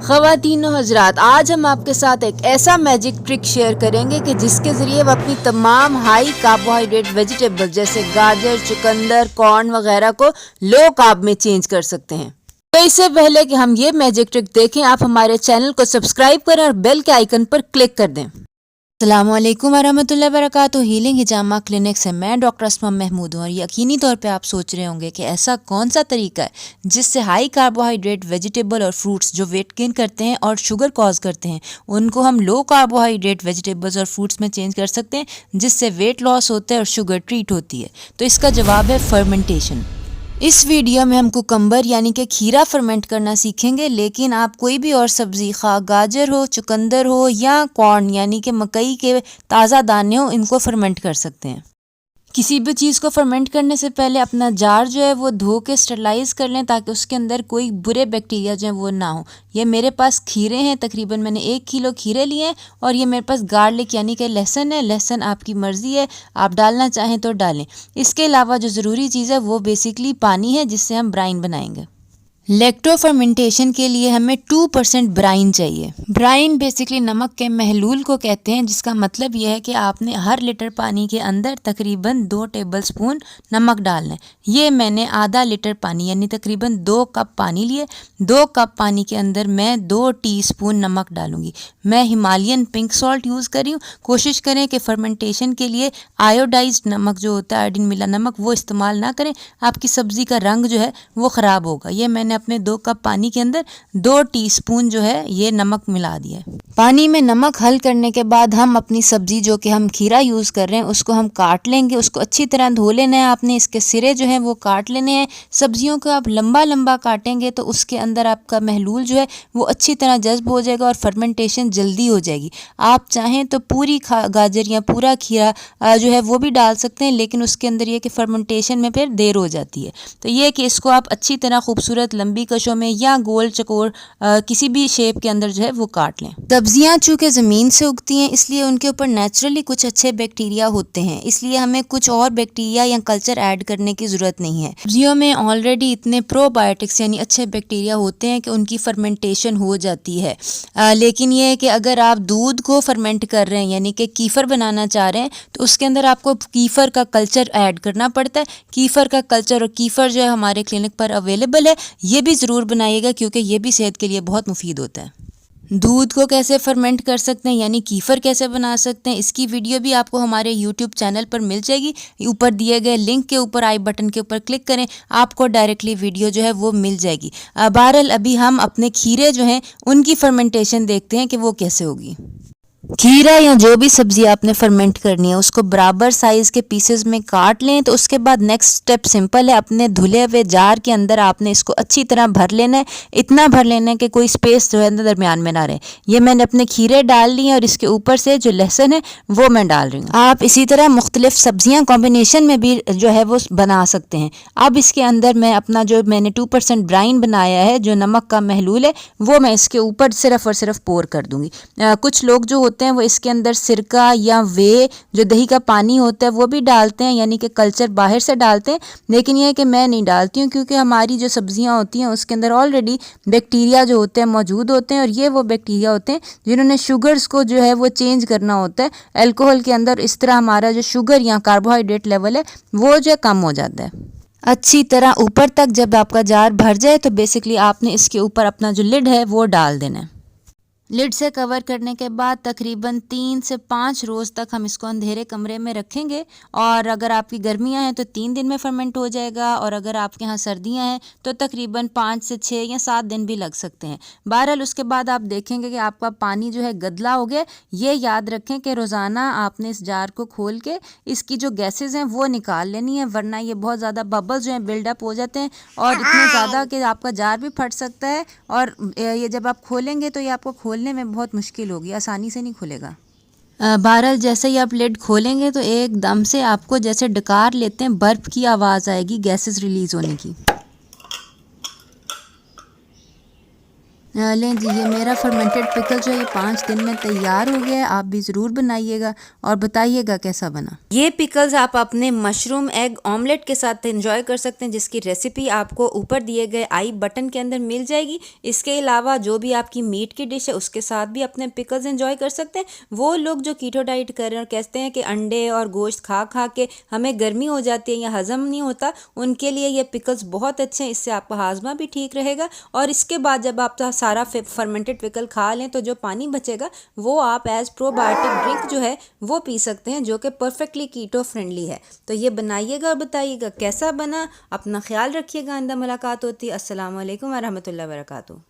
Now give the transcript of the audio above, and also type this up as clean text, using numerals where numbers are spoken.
ख़वातीन और हज़रात, आज हम आपके साथ एक ऐसा मैजिक ट्रिक शेयर करेंगे कि जिसके ज़रिए आप अपनी तमाम हाई कार्बोहाइड्रेट वेजिटेबल जैसे गाजर, चुकंदर, कॉर्न वगैरह को लो कार्ब में चेंज कर सकते हैं। तो इससे पहले कि हम ये मैजिक ट्रिक देखें, आप हमारे चैनल को सब्सक्राइब करें और बेल के आइकन पर क्लिक कर दें। अस्सलामुअलैकुम वरहमतुल्लाहि वबरकातुहू। हीलिंग हिजामा क्लिनिक से मैं डॉक्टर अस्मा महमूद हूँ और यकीनी तौर पे आप सोच रहे होंगे कि ऐसा कौन सा तरीका है जिससे हाई कार्बोहाइड्रेट वेजिटेबल और फ्रूट्स जो वेट गेन करते हैं और शुगर कॉज करते हैं उनको हम लो कार्बोहाइड्रेट वेजिटेबल्स और फ्रूट्स में चेंज कर सकते हैं, जिससे वेट लॉस होता है और शुगर ट्रीट होती है। तो इसका जवाब है फर्मेंटेशन। इस वीडियो में हम कुकम्बर यानी कि खीरा फर्मेंट करना सीखेंगे, लेकिन आप कोई भी और सब्ज़ी खा गाजर हो, चुकंदर हो या कॉर्न यानी कि मकई के ताज़ा दाने हो, इनको फर्मेंट कर सकते हैं। किसी भी चीज़ को फर्मेंट करने से पहले अपना जार जो है वो धो के स्टरलाइज़ कर लें ताकि उसके अंदर कोई बुरे बैक्टीरिया जो है वो ना हो। ये मेरे पास खीरे हैं, तकरीबन मैंने 1 किलो खीरे लिए हैं और ये मेरे पास गार्लिक यानी कि लहसुन है। लहसुन आपकी मर्ज़ी है, आप डालना चाहें तो डालें। इसके अलावा जो ज़रूरी चीज़ है वो बेसिकली पानी है, जिससे हम ब्राइन बनाएंगे। लैक्टो फर्मेंटेशन के लिए हमें 2% ब्राइन चाहिए। ब्राइन बेसिकली नमक के महलूल को कहते हैं, जिसका मतलब यह है कि आपने हर लीटर पानी के अंदर तकरीबन 2 टेबलस्पून नमक डालना है। ये मैंने आधा लीटर पानी यानी तकरीबन 2 कप पानी लिए। 2 कप पानी के अंदर मैं 2 टीस्पून नमक डालूंगी। मैं हिमालयन पिंक सॉल्ट यूज़ कर रही हूँ। कोशिश करें कि फर्मेंटेशन के लिए आयोडाइज्ड नमक जो होता है, आयोडीन मिला नमक, वो इस्तेमाल ना करें। आपकी सब्ज़ी का रंग जो है वो ख़राब होगा। ये मैंने अपने 2 कप पानी के अंदर 2 टीस्पून जो है ये नमक मिला दिया है। पानी में नमक हल करने के बाद हम अपनी सब्जी जो कि हम खीरा यूज़ कर रहे हैं उसको हम काट लेंगे। उसको अच्छी तरह धो लेना है आपने, इसके सिरे जो हैं वो काट लेने हैं। सब्जियों को आप लंबा लंबा काटेंगे तो उसके अंदर आपका महलूल जो है वो अच्छी तरह जज्ब हो जाएगा और फर्मेंटेशन जल्दी हो जाएगी। आप चाहें तो पूरी गाजर या पूरा खीरा जो है वो भी डाल सकते हैं, लेकिन उसके अंदर ये कि फर्मेंटेशन में फिर देर हो जाती है। तो ये कि इसको आप अच्छी तरह खूबसूरत लंबी कशों में या गोल चकोर किसी भी शेप के अंदर जो है वो काट लें। सब्जियां चूँकि ज़मीन से उगती हैं इसलिए उनके ऊपर नेचुरली कुछ अच्छे बैक्टीरिया होते हैं, इसलिए हमें कुछ और बैक्टीरिया या कल्चर ऐड करने की ज़रूरत नहीं है। सब्जियों में ऑलरेडी इतने प्रोबायोटिक्स यानी अच्छे बैक्टीरिया होते हैं कि उनकी फर्मेंटेशन हो जाती है। लेकिन ये है कि अगर आप दूध को फर्मेंट कर रहे हैं यानी कि कीफ़र बनाना चाह रहे हैं तो उसके अंदर आपको कीफ़र का कल्चर ऐड करना पड़ता है। कीफ़र का कल्चर और कीफ़र जो है हमारे क्लिनिक पर अवेलेबल है, ये भी ज़रूर बनाइएगा क्योंकि ये भी सेहत के लिए बहुत मुफीद होता है। दूध को कैसे फर्मेंट कर सकते हैं यानी कीफ़र कैसे बना सकते हैं, इसकी वीडियो भी आपको हमारे यूट्यूब चैनल पर मिल जाएगी। ऊपर दिए गए लिंक के ऊपर आई बटन के ऊपर क्लिक करें, आपको डायरेक्टली वीडियो जो है वो मिल जाएगी। बहरहाल अभी हम अपने खीरे जो हैं उनकी फर्मेंटेशन देखते हैं कि वो कैसे होगी। खीरा या जो भी सब्ज़ी आपने फर्मेंट करनी है उसको बराबर साइज़ के पीसेस में काट लें। तो उसके बाद नेक्स्ट स्टेप सिंपल है, अपने धुले हुए जार के अंदर आपने इसको अच्छी तरह भर लेना है। इतना भर लेना है कि कोई स्पेस जो है दरमियान में ना रहे। ये मैंने अपने खीरे डाल लिए और इसके ऊपर से जो लहसुन है वो मैं डाल रही हूँ। आप इसी तरह मुख्तलिफ सब्जियाँ कॉम्बिनेशन में भी जो है वो बना सकते हैं। अब इसके अंदर मैं अपना जो मैंने 2% ब्राइन बनाया है, जो नमक का महलूल है, वो मैं इसके ऊपर सिर्फ और सिर्फ पोर कर दूँगी। कुछ लोग जो होते हैं वो इसके अंदर सिरका या वे जो दही का पानी होता है वो भी डालते हैं, यानी कि कल्चर बाहर से डालते हैं। लेकिन यह है कि मैं नहीं डालती हूँ क्योंकि हमारी जो सब्जियां होती हैं उसके अंदर ऑलरेडी बैक्टीरिया जो होते हैं मौजूद होते हैं और ये वो बैक्टीरिया होते हैं जिन्होंने शुगर्स को जो है वो चेंज करना होता है। अल्कोहल के अंदर इस तरह हमारा जो शुगर या कार्बोहाइड्रेट लेवल है वो जो कम हो जाता है। अच्छी तरह ऊपर तक जब आपका जार भर जाए तो बेसिकली आपने इसके ऊपर अपना जो लिड है वो डाल देना है। लिड से कवर करने के बाद तकरीबन 3 से 5 रोज़ तक हम इसको अंधेरे कमरे में रखेंगे। और अगर आपकी गर्मियां हैं तो 3 दिन में फर्मेंट हो जाएगा और अगर आपके यहाँ सर्दियां हैं तो तकरीबन 5 से 6 या 7 दिन भी लग सकते हैं। बहरहाल उसके बाद आप देखेंगे कि आपका पानी जो है गदला हो गया। ये याद रखें कि रोज़ाना आपने इस जार को खोल के इसकी जो गैसेज हैं वो निकाल लेनी है, वरना ये बहुत ज़्यादा बबल्स जो हैं बिल्डअप हो जाते हैं और इतने ज़्यादा कि आपका जार भी फट सकता है। और ये जब आप खोलेंगे तो ये आपको खोलने में बहुत मुश्किल होगी, आसानी से नहीं खुलेगा। बहरहाल जैसे ही आप लिड खोलेंगे तो एकदम से आपको जैसे डकार लेते हैं बर्फ़ की आवाज़ आएगी गैसेस रिलीज़ होने की। लें जी, ये मेरा फर्मेंटेड पिकल जो है ये 5 दिन में तैयार हो गया है। आप भी ज़रूर बनाइएगा और बताइएगा कैसा बना। ये पिकल्स आप अपने मशरूम एग ऑमलेट के साथ एंजॉय कर सकते हैं, जिसकी रेसिपी आपको ऊपर दिए गए आई बटन के अंदर मिल जाएगी। इसके अलावा जो भी आपकी मीट की डिश है उसके साथ भी अपने पिकल्स एंजॉय कर सकते हैं। वो लोग जो कीटो डाइट कर रहे हैं और कहते हैं कि अंडे और गोश्त खा खा के हमें गर्मी हो जाती है या हजम नहीं होता, उनके लिए ये पिकल्स बहुत अच्छे हैं। इससे आपका हाजमा भी ठीक रहेगा और इसके बाद जब आप सारा फर्मेंटेड पिकल खा लें तो जो पानी बचेगा वो आप एज प्रोबायोटिक ड्रिंक जो है वो पी सकते हैं, जो कि परफेक्टली कीटो फ्रेंडली है। तो ये बनाइएगा और बताइएगा कैसा बना। अपना ख्याल रखिएगा। आइंदा मुलाकात होती है। अस्सलाम वालेकुम व रहमतुल्लाहि व बरकातुहू।